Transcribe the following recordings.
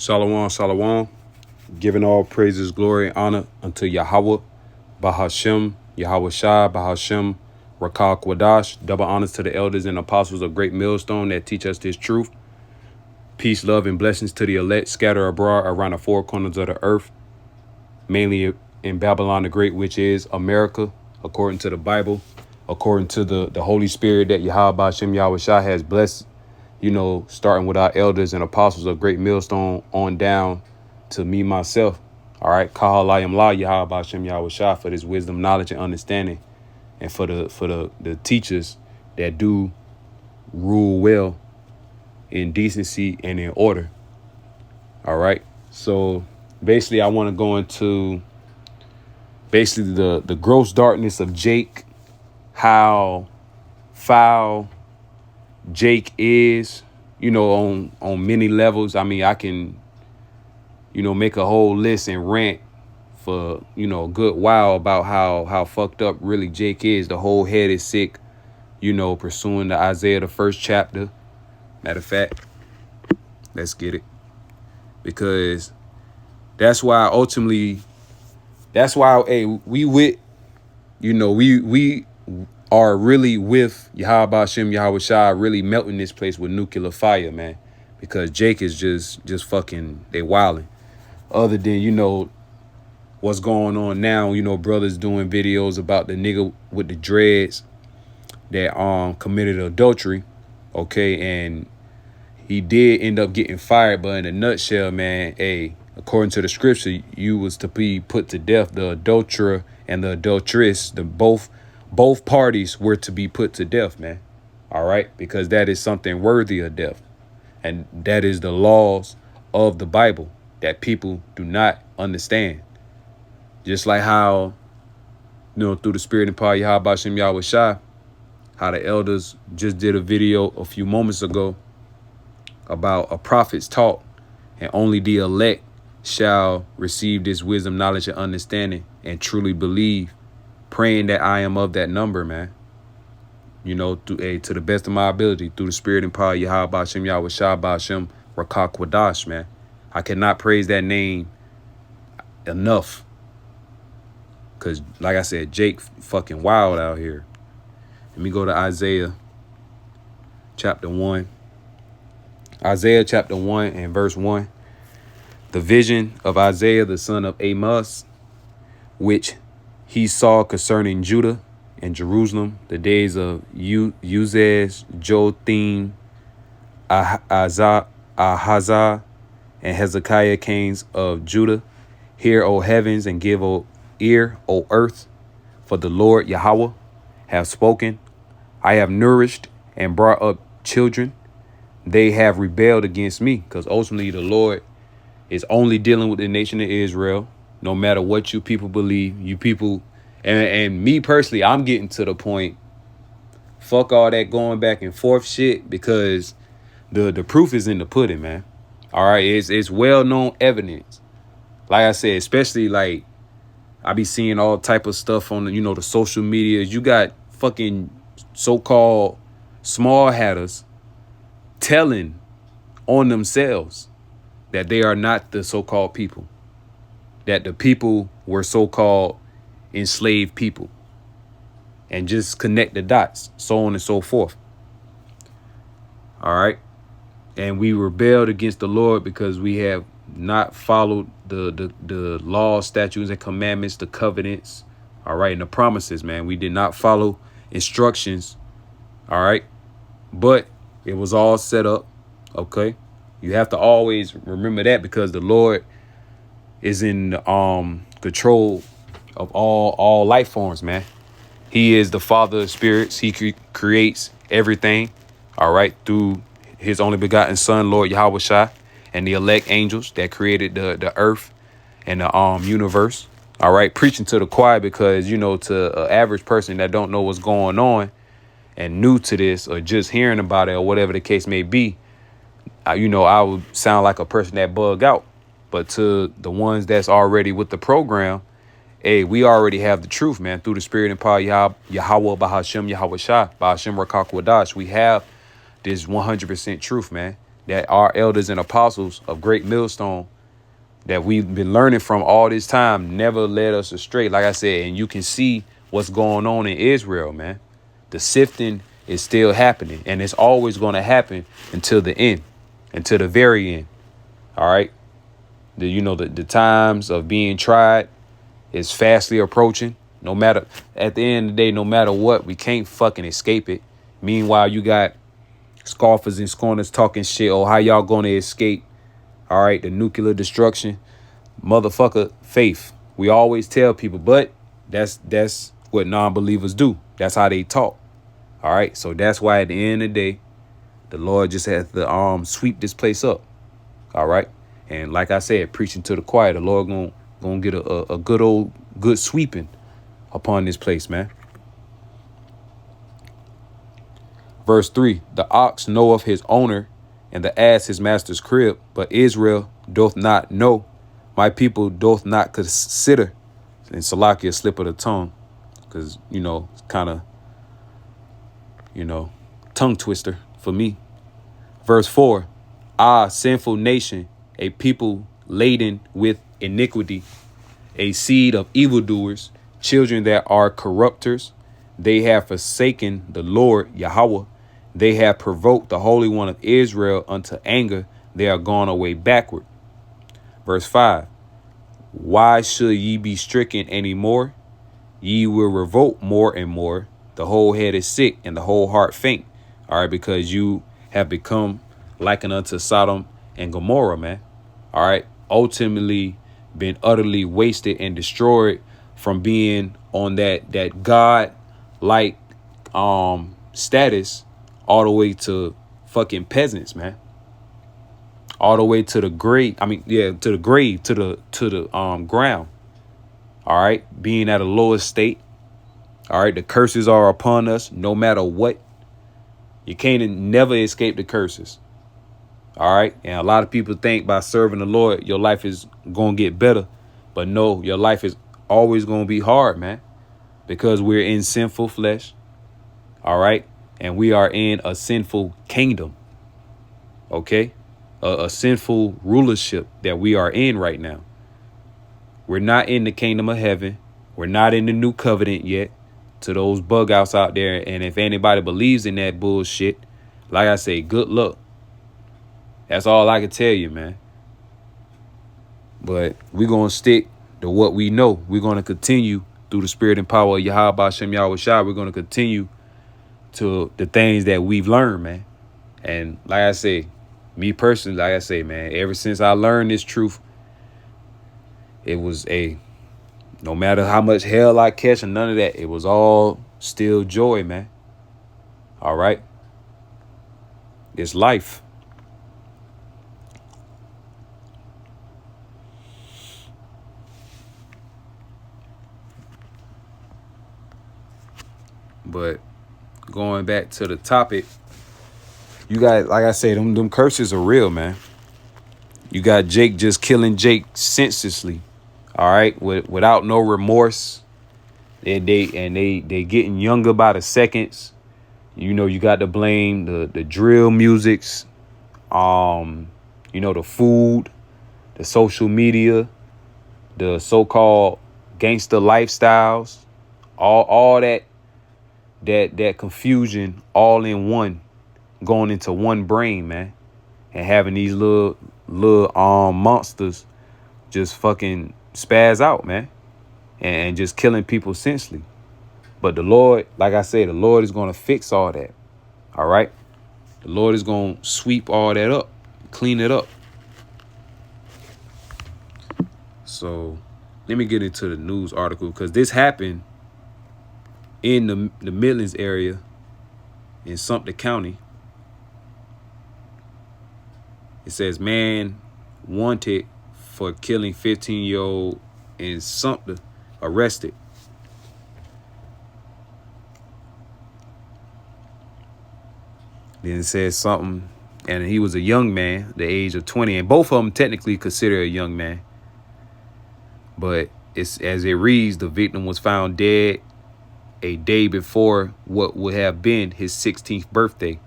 Shalom, shalom. Giving all praises, glory, and honor unto Yahweh, Bahashem, Yahweh Shai, Bahashem, Rakal Kwadash. Double honors to the elders and apostles of Great Millstone that teach us this truth. Peace, love, and blessings to the elect scattered abroad around the four corners of the earth, mainly in Babylon the Great, which is America, according to the Bible, according to the Holy Spirit that Yahweh Bahashem, Yahweh Shai has blessed, starting with our elders and apostles of Great Millstone on down to me, myself. All right. Kahalayim La Yahweh Bahashem Yahweh Shai for this wisdom, knowledge, and understanding. And for the teachers that do rule well in decency and in order. All right. So basically I want to go into the gross darkness of Jake, how foul Jake is, on many levels. I mean, I can make a whole list and rant for, a good while about how fucked up really Jake is. The whole head is sick, pursuing the Isaiah, the first chapter. Matter of fact, let's get it. Because that's why hey, we are really with Yahweh Bahashem Yahweh Shai, really melting this place with nuclear fire, man. Because Jake is just fucking, they wilding. Other than, what's going on now, brothers doing videos about the nigga with the dreads that committed adultery, okay, and he did end up getting fired, but in a nutshell, man, hey, according to the scripture, you was to be put to death. The adulterer and the adulteress, both parties were to be put to death, man. All right, because that is something worthy of death, and that is the laws of the Bible that people do not understand. Just like how, through the spirit and power of Yahweh Bahashem Yahweh Shai, how the elders just did a video a few moments ago about a prophet's talk, and only the elect shall receive this wisdom, knowledge, and understanding, and truly believe, praying that I am of that number, man. To the best of my ability, through the spirit and power of Yahweh Bahashem Yahweh Shai, Bahashem Rakal Kwadash, man. I cannot praise that name enough. Because, like I said, Jake fucking wild out here. Let me go to Isaiah chapter 1. Isaiah chapter 1 and verse 1. The vision of Isaiah, the son of Amos, which he saw concerning Judah and Jerusalem, the days of Uzziah, Jotham, Ahazah, and Hezekiah, kings of Judah. Hear, O heavens, and give ear, O earth, for the Lord Yahweh have spoken. I have nourished and brought up children. They have rebelled against me, because ultimately the Lord is only dealing with the nation of Israel, no matter what you people believe. You people, and me personally, I'm getting to the point, fuck all that going back and forth shit, because the proof is in the pudding, man. All right, it's well-known evidence. Like I said, especially like I be seeing all type of stuff on the, the social media. You got fucking so-called small hatters telling on themselves that they are not the so-called people, that the people were so-called enslaved people, and just connect the dots, so on and so forth. All right. And we rebelled against the Lord because we have not followed the laws, statutes, and commandments, the covenants, all right, and the promises, man. We did not follow instructions, all right, but it was all set up, okay? You have to always remember that, because the Lord is in control of all life forms, man. He is the Father of spirits. He creates everything, all right, through his only begotten son, Lord Yahweh Shai, and the elect angels that created the earth and the universe. All right, preaching to the choir, because, to an average person that don't know what's going on and new to this, or just hearing about it, or whatever the case may be, I would sound like a person that bug out. But to the ones that's already with the program, hey, we already have the truth, man, through the spirit and power of Yahweh Bahashem Yahweh Shai, Bahashem Rakal Kwadash. We have this 100% truth, man. that our elders and apostles of Great Millstone that we've been learning from all this time never led us astray. Like I said, and you can see what's going on in Israel, man. The sifting is still happening, and it's always going to happen until the end, until the very end. All right. The times of being tried is fastly approaching. No matter, at the end of the day, no matter what, we can't fucking escape it. Meanwhile, you got scoffers and scorners talking shit. Oh, how y'all going to escape? All right, the nuclear destruction, motherfucker, faith. We always tell people, but that's what non-believers do. That's how they talk. All right, so that's why at the end of the day, the Lord just has to sweep this place up. All right, and like I said, preaching to the choir, the Lord gonna get a good sweeping upon this place, man. Verse 3, the ox knoweth his owner, and the ass his master's crib, but Israel doth not know. My people doth not consider. And Salakia, slip of the tongue, because, it's kind of, tongue twister for me. Verse 4, sinful nation, a people laden with iniquity, a seed of evildoers, children that are corrupters. They have forsaken the Lord Yahweh. They have provoked the Holy One of Israel unto anger. They are gone away backward. Verse 5. Why should ye be stricken any more? Ye will revolt more and more. The whole head is sick and the whole heart faint. All right, because you have become likened unto Sodom and Gomorrah, man. All right, ultimately been utterly wasted and destroyed from being on that God-like status all the way to fucking peasants, man. All the way to the grave. To the grave, to the ground. All right, being at a lower state. All right, the curses are upon us no matter what. You can't never escape the curses. All right, and a lot of people think by serving the Lord, your life is gonna get better, but no, your life is always gonna be hard, man, because we're in sinful flesh. All right, and we are in a sinful kingdom. Okay, a sinful rulership that we are in right now. We're not in the kingdom of heaven. We're not in the new covenant yet. To those bug outs out there, and if anybody believes in that bullshit, like I say, good luck. That's all I can tell you, man. But we're going to stick to what we know. We're going to continue through the spirit and power of Yahweh Hashem Yahweh Shai. We're going to continue to the things that we've learned, man. And like I say, me personally, like I say, man, ever since I learned this truth, it was no matter how much hell I catch and none of that, it was all still joy, man. All right. It's life. But going back to the topic, you got, like I say, them curses are real, man. You got Jake just killing Jake senselessly. All right, without no remorse. They getting younger by the seconds. You got to blame the drill musics, the food, the social media, the so-called gangster lifestyles, all that confusion all in one, going into one brain, man, and having these little monsters just fucking spaz out, man, and just killing people senselessly. But the Lord, like I said, the Lord is going to fix all that. All right. The Lord is going to sweep all that up, clean it up. So let me get into the news article, because this happened in the Midlands area in Sumter County. It says man wanted for killing 15-year-old in Sumter arrested. Then it says something, and he was a young man, the age of 20, and both of them technically considered a young man. But it's as it reads, the victim was found dead a day before what would have been his 16th birthday.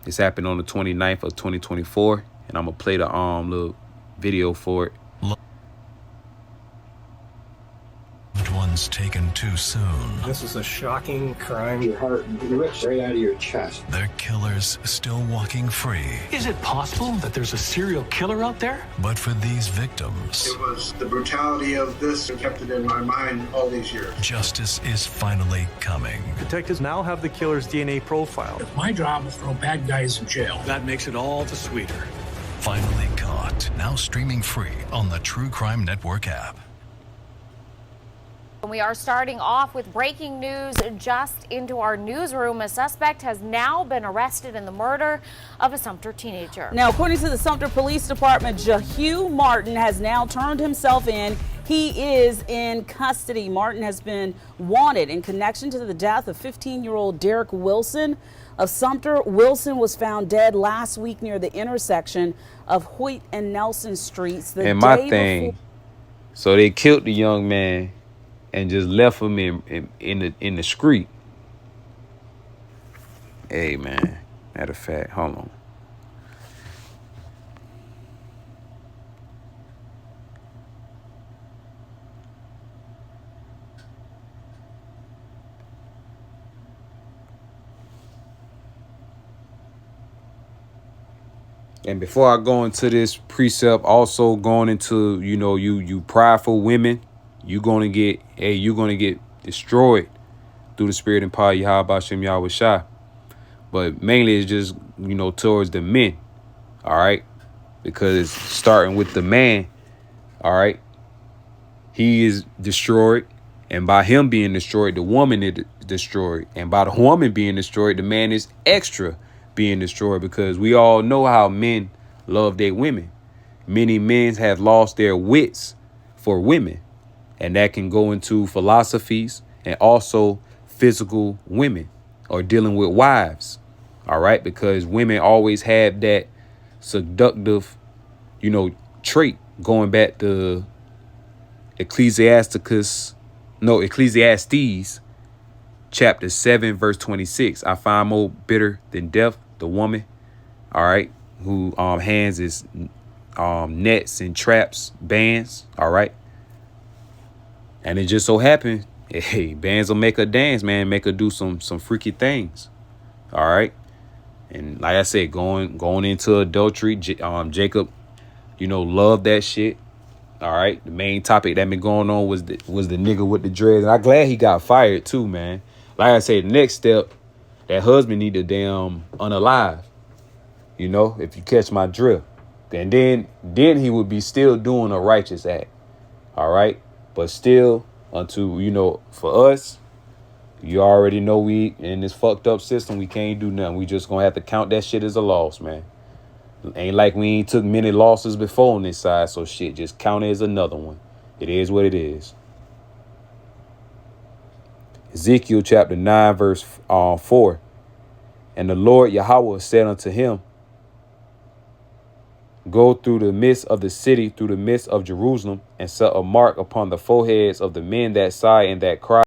This happened on the 29th of 2024, and I'm gonna play the little video for it. Loved ones taken too soon. This is a shocking crime. Your heart rips right out of your chest. Their killers still walking free. Is it possible that there's a serial killer out there? But for these victims, it was the brutality of this that kept it in my mind all these years. Justice is finally coming. Detectives now have the killer's DNA profile. My job is to throw bad guys in jail. That makes it all the sweeter. Finally Caught. Now streaming free on the True Crime Network app. We are starting off with breaking news just into our newsroom. A suspect has now been arrested in the murder of a Sumter teenager. Now, according to the Sumter Police Department, Jahue Martin has now turned himself in. He is in custody. Martin has been wanted in connection to the death of 15-year-old Derek Wilson of Sumter. Wilson was found dead last week near the intersection of Hoyt and Nelson Streets. And my thing, so they killed the young man and just left him in the street. Hey, man. Matter of fact, hold on. And before I go into this precept, also going into, you prideful women, you're gonna get destroyed through the spirit and power of Yahweh Bashem Yahweh Shai. But mainly it's just, towards the men. All right. Because starting with the man, all right, he is destroyed. And by him being destroyed, the woman is destroyed. And by the woman being destroyed, the man is extra being destroyed, because we all know how men love their women. Many men have lost their wits for women. And that can go into philosophies and also physical women, or dealing with wives. All right. Because women always have that seductive, trait, going back to Ecclesiastes chapter 7, verse 26. I find more bitter than death the woman, all right, who hands is nets and traps, bands, all right. And it just so happened, hey, bands will make her dance, man, make her do some freaky things. All right. And like I said, going into adultery, Jacob, loved that shit. All right. The main topic that been going on was the nigga with the dreads. And I'm glad he got fired too, man. Like I said, the next step, that husband need to damn unalive. If you catch my drift. And then he would be still doing a righteous act. All right. But still, unto, for us, you already know we in this fucked up system, we can't do nothing. We just gonna have to count that shit as a loss, man. Ain't like we ain't took many losses before on this side, so shit, just count it as another one. It is what it is. Ezekiel chapter 9, verse 4. And the Lord Yahweh said unto him, go through the midst of the city, through the midst of Jerusalem, and set a mark upon the foreheads of the men that sigh and that cry.